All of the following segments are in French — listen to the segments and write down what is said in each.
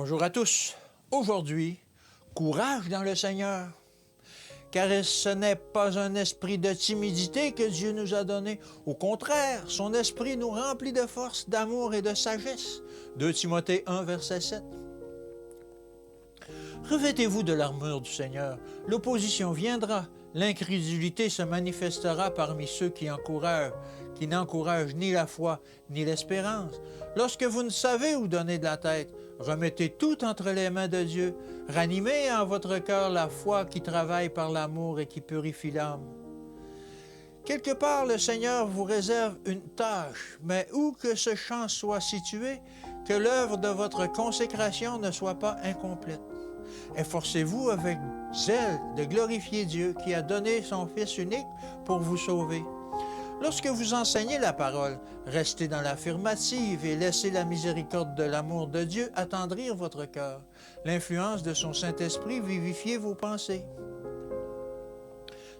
Bonjour à tous. Aujourd'hui, courage dans le Seigneur, car ce n'est pas un esprit de timidité que Dieu nous a donné. Au contraire, son esprit nous remplit de force, d'amour et de sagesse. 2 Timothée 1, verset 7. Revêtez-vous de l'armure du Seigneur. L'opposition viendra. L'incrédulité se manifestera parmi ceux qui n'encouragent ni la foi ni l'espérance. Lorsque vous ne savez où donner de la tête, remettez tout entre les mains de Dieu. Ranimez en votre cœur la foi qui travaille par l'amour et qui purifie l'âme. Quelque part, le Seigneur vous réserve une tâche, mais où que ce champ soit situé, que l'œuvre de votre consécration ne soit pas incomplète. Efforcez-vous avec zèle de glorifier Dieu qui a donné son Fils unique pour vous sauver. Lorsque vous enseignez la parole, restez dans l'affirmative et laissez la miséricorde de l'amour de Dieu attendrir votre cœur. L'influence de son Saint-Esprit vivifier vos pensées.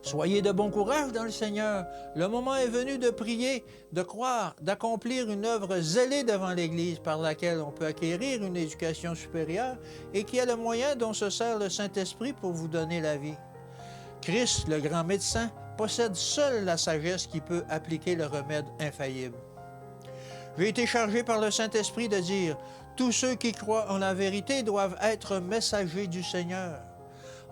Soyez de bon courage dans le Seigneur. Le moment est venu de prier, de croire, d'accomplir une œuvre zélée devant l'Église par laquelle on peut acquérir une éducation supérieure et qui est le moyen dont se sert le Saint-Esprit pour vous donner la vie. Christ, le grand médecin, possède seul la sagesse qui peut appliquer le remède infaillible. J'ai été chargé par le Saint-Esprit de dire « Tous ceux qui croient en la vérité doivent être messagers du Seigneur ».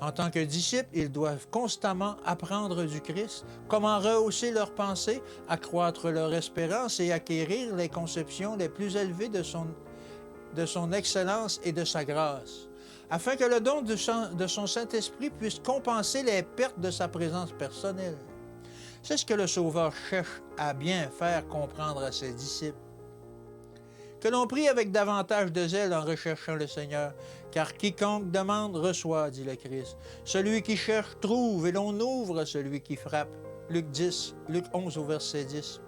En tant que disciples, ils doivent constamment apprendre du Christ, comment rehausser leurs pensées, accroître leur espérance et acquérir les conceptions les plus élevées de son excellence et de sa grâce, afin que le don de son Saint-Esprit puisse compenser les pertes de sa présence personnelle. C'est ce que le Sauveur cherche à bien faire comprendre à ses disciples. Que l'on prie avec davantage de zèle en recherchant le Seigneur, car quiconque demande reçoit, dit le Christ. Celui qui cherche trouve, et l'on ouvre à celui qui frappe. Luc 11 au verset 10.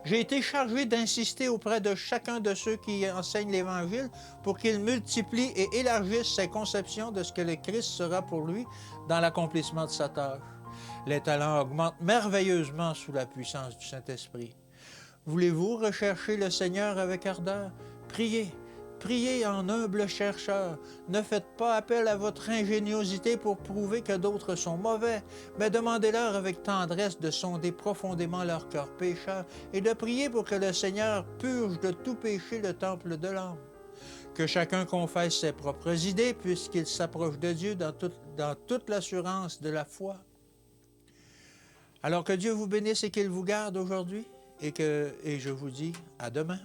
J'ai été chargé d'insister auprès de chacun de ceux qui enseignent l'Évangile pour qu'il multiplie et élargisse ses conceptions de ce que le Christ sera pour lui dans l'accomplissement de sa tâche. Les talents augmentent merveilleusement sous la puissance du Saint-Esprit. Voulez-vous rechercher le Seigneur avec ardeur? Priez, priez en humble chercheur. Ne faites pas appel à votre ingéniosité pour prouver que d'autres sont mauvais, mais demandez-leur avec tendresse de sonder profondément leur cœur pécheur et de prier pour que le Seigneur purge de tout péché le temple de l'âme. Que chacun confesse ses propres idées puisqu'il s'approche de Dieu dans toute l'assurance de la foi. Alors que Dieu vous bénisse et qu'il vous garde aujourd'hui. Et je vous dis à demain.